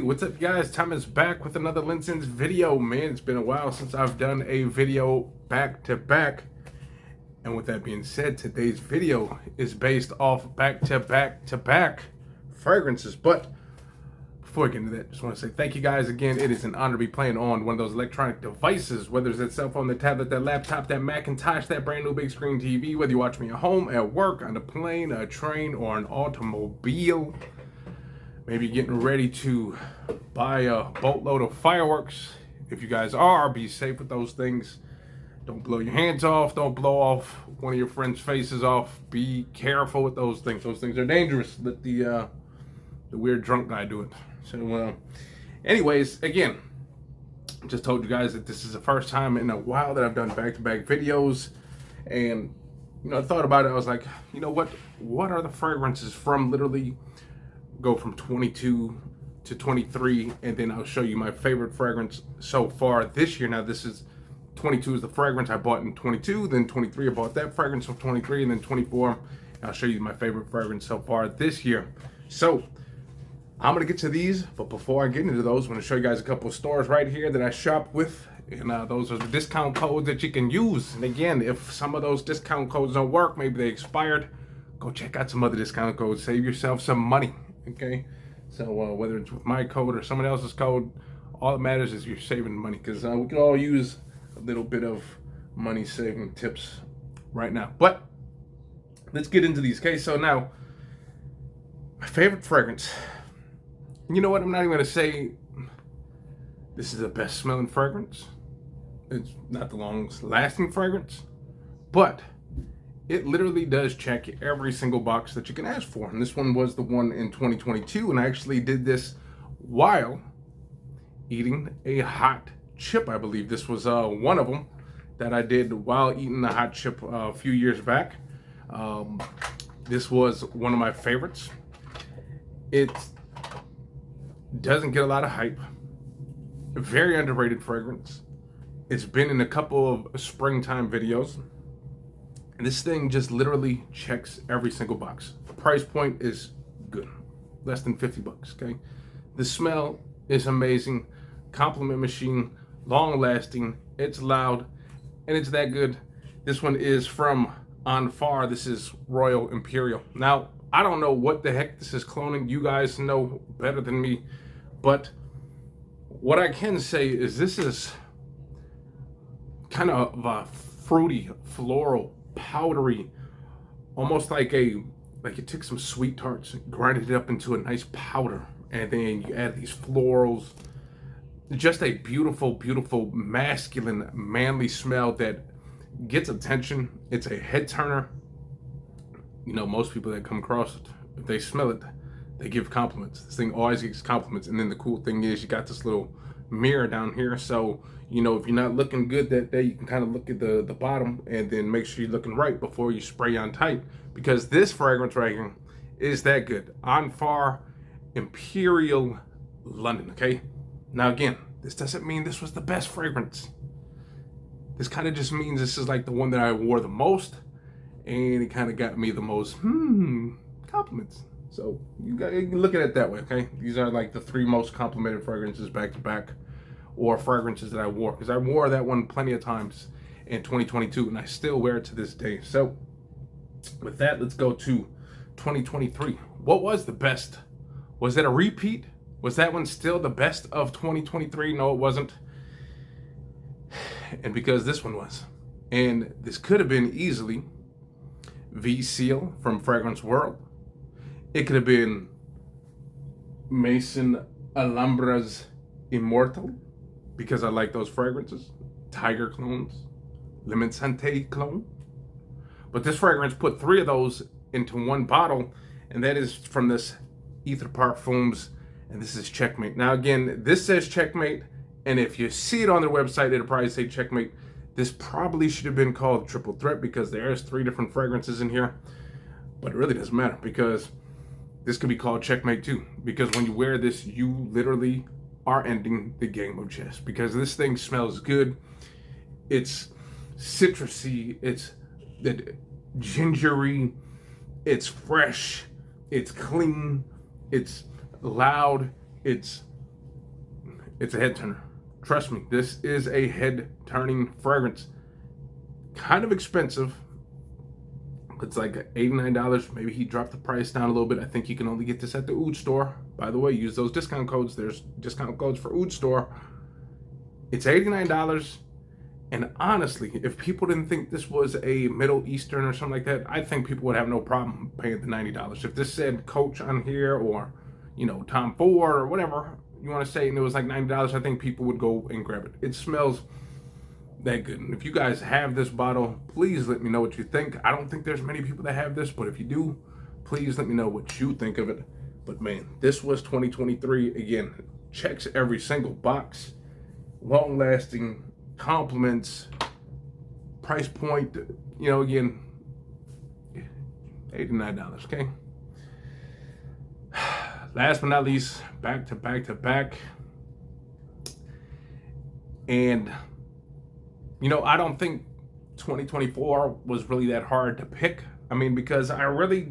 What's up, guys? Thomas back with another Linscents video. Man, it's been a while since I've done a video back to back. And with that being said, today's video is based off back to back fragrances. But before I get into that, just want to say thank you guys again. It is an honor to be playing on one of those electronic devices, whether it's that cell phone, that tablet, that laptop, that Macintosh, that brand new big screen TV, whether you watch me at home, at work, on a plane, a train, or an automobile. Maybe getting ready to buy a boatload of fireworks. If you guys are, be safe with those things. Don't blow your hands off. Don't blow off one of your friends' faces off. Be careful with those things. Those things are dangerous. Let the weird drunk guy do it. So, anyways, again, just told you guys that this is the first time in a while that I've done back-to-back videos. And, I thought about it. I was like, you know what? What are the fragrances from literally go from 22 to 23, and then I'll show you my favorite fragrance so far this year. Now, this is 22 is the fragrance I bought in 22, then 23 I bought that fragrance from 23, and then 24 I'll show you my favorite fragrance so far this year. So I'm gonna get to these, but before I get into those, I'm gonna show you guys a couple of stores right here that I shop with, and those are the discount codes that you can use. And again, if some of those discount codes don't work, maybe they expired, go check out some other discount codes, save yourself some money. Okay, so whether it's with my code or someone else's code, all that matters is you're saving money, because we can all use a little bit of money saving tips right now. But let's get into these. Okay, so now my favorite fragrance. You know what? I'm not even gonna say this is the best smelling fragrance. It's not the longest lasting fragrance, but it literally does check every single box that you can ask for. And this one was the one in 2022. And I actually did this while eating a hot chip. I believe this was one of them that I did while eating a hot chip a few years back. This was one of my favorites. It doesn't get a lot of hype. A very underrated fragrance. It's been in a couple of springtime videos. And this thing just literally checks every single box. The price point is good, less than 50 bucks, okay? The smell is amazing, compliment machine, long lasting, it's loud, and it's that good. This one is from On Far. This is Royal Imperial. Now, I don't know what the heck this is cloning. You guys know better than me, but what I can say is this is kind of a fruity, floral, powdery, almost like you took some sweet tarts, grinded it up into a nice powder, and then you add these florals. Just a beautiful, beautiful, masculine, manly smell that gets attention. It's a head turner. Most people that come across it, if they smell it, they give compliments. This thing always gives compliments. And then the cool thing is you got this little mirror down here, so if you're not looking good that day, you can kind of look at the bottom and then make sure you're looking right before you spray on tight, because this fragrance right here is that good. On Far Imperial London. Okay, now again, this doesn't mean this was the best fragrance. This kind of just means this is like the one that I wore the most, and it kind of got me the most compliments. So you can look at it that way. Okay, these are like the 3 most complimented fragrances back to back, or fragrances that I wore, because I wore that one plenty of times in 2022 and I still wear it to this day. So with that, let's go to 2023. What was the best? Was it a repeat? Was that one still the best of 2023? No, it wasn't. And because this one was, and this could have been easily V Seal from Fragrance World. It could have been Maison Alhambra's Immortal, because I like those fragrances. Tiger clones, Linscents clone. But this fragrance put 3 of those into one bottle, and that is from this Ether Parfums, and this is Checkmate. Now again, this says Checkmate, and if you see it on their website, it'll probably say Checkmate. This probably should have been called Triple Threat, because there's 3 different fragrances in here. But it really doesn't matter, because this could be called Checkmate too, because when you wear this, you literally are ending the game of chess, because this thing smells good. It's citrusy, it's gingery, it's fresh, it's clean, it's loud, it's It's a head turner. Trust me, this is a head turning fragrance. Kind of expensive. It's like $89. Maybe he dropped the price down a little bit. I think you can only get this at the Oud store. By the way, use those discount codes. There's discount codes for Oud store. It's $89. And honestly, if people didn't think this was a Middle Eastern or something like that, I think people would have no problem paying the $90. If this said Coach on here, or, you know, Tom Ford or whatever you want to say, and it was like $90, I think people would go and grab it. It smells that good. And if you guys have this bottle, please let me know what you think. I don't think there's many people that have this, but if you do, please let me know what you think of it. But man, this was 2023. Again, checks every single box. Long lasting, compliments, price point, you know, again, $89, okay? Last but not least, back to back. And you know, I don't think 2024 was really that hard to pick. I mean, because honestly,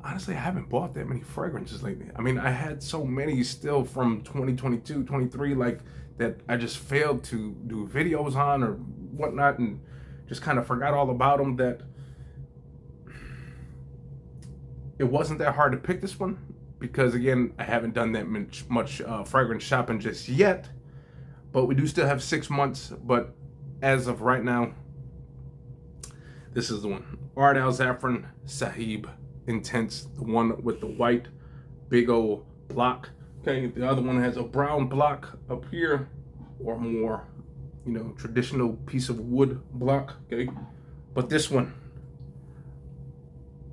I haven't bought that many fragrances lately. I mean, I had so many still from 2022, 23, like, that I just failed to do videos on or whatnot, and just kind of forgot all about them, that it wasn't that hard to pick this one. Because again, I haven't done that much fragrance shopping just yet, but we do still have 6 months. But as of right now, this is the one. Ard Al Zafran Sahib Intense, the one with the white big old block. Okay, the other one has a brown block up here, or more, you know, traditional piece of wood block. Okay, but this one,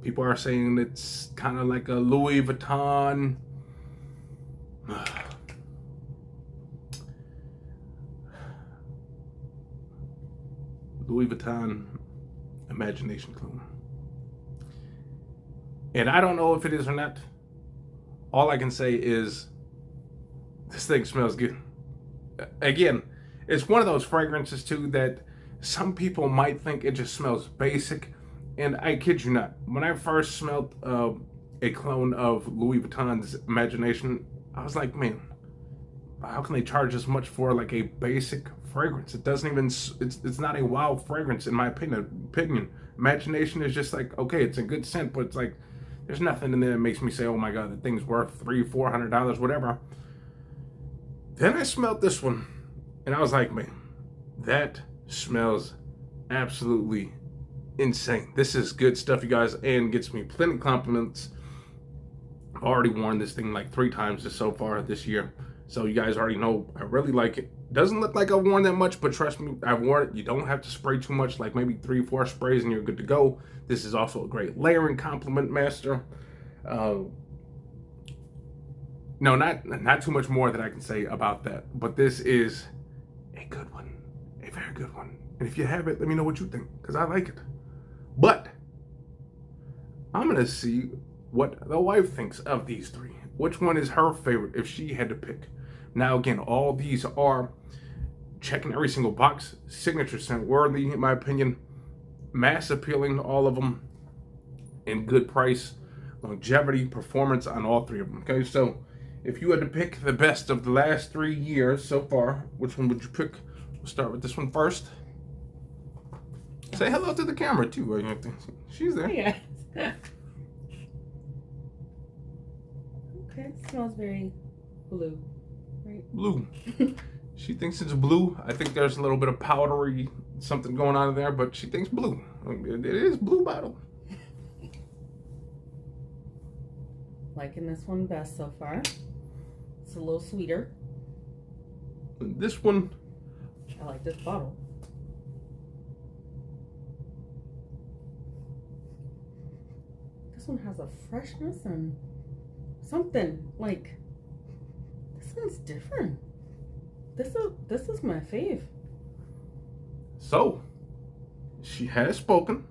people are saying it's kind of like a Louis Vuitton. Louis Vuitton Imagination Cologne. And I don't know if it is or not. All I can say is this thing smells good. Again, it's one of those fragrances too that some people might think it just smells basic. And I kid you not, when I first smelled a clone of Louis Vuitton's Imagination, I was like, man, how can they charge as much for like a basic fragrance? It doesn't even, it's not a wow fragrance in my opinion. Imagination is just like, okay, it's a good scent, but it's like, there's nothing in there that makes me say, oh my God, the thing's worth $300-$400, whatever. Then I smelled this one and I was like, man, that smells absolutely insane. This is good stuff, you guys, and gets me plenty of compliments. I've already worn this thing like 3 times so far this year. So you guys already know I really like it. Doesn't look like I've worn that much, but trust me, I've worn it. You don't have to spray too much, like maybe 3-4 sprays and you're good to go. This is also a great layering compliment master. No, not too much more that I can say about that, but this is a good one, a very good one. And if you have it, let me know what you think, because I like it. But I'm gonna see what the wife thinks of these 3. Which one is her favorite if she had to pick? Now again, all these are checking every single box, signature scent worthy in my opinion, mass appealing, all of them, and good price, longevity, performance on all 3 of them. Okay, so if you had to pick the best of the last 3 years so far, which one would you pick? We'll start with this one first. Say hello to the camera too. She's there. Hey guys. Okay, it smells very blue, right? Blue. She thinks it's blue. I think there's a little bit of powdery something going on in there, but she thinks blue. It is blue bottle. Liking this one best so far. It's a little sweeter. This one, I like this bottle. This one has a freshness and something like, this one's different. This is my fave. so she has spoken.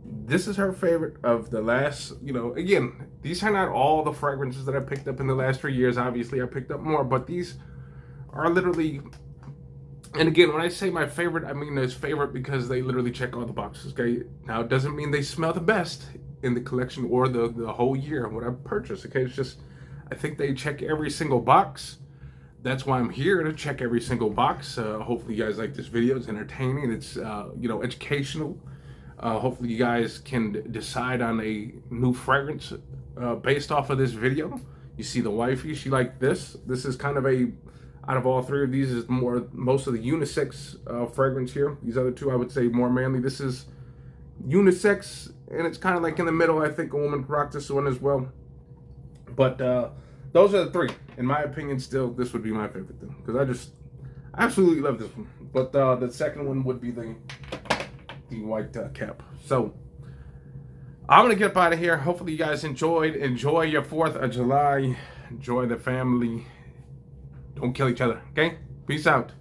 This is her favorite of the last, you know, again, these are not all the fragrances that I picked up in the last 3 years. Obviously, I picked up more, but these are literally, and again, when I say my favorite, I mean it's favorite because they literally check all the boxes, okay? Now, it doesn't mean they smell the best in the collection or the whole year what I purchased, okay? It's just, I think they check every single box. that's why I'm here, to check every single box. Hopefully you guys like this video. It's entertaining. It's educational. Hopefully you guys can decide on a new fragrance based off of this video. You see the wifey, she liked this. This is kind of out of all three of these, is most of the unisex fragrance here. These other two, I would say, more manly. This is unisex, and it's kind of like in the middle. I think a woman could rock this one as well. But those are the three. In my opinion, still, this would be my favorite thing, because I absolutely love this one. But the second one would be the white cap. So I'm gonna get up out of here. Hopefully you guys enjoyed. Enjoy your 4th of July. Enjoy the family. Don't kill each other. Okay? Peace out.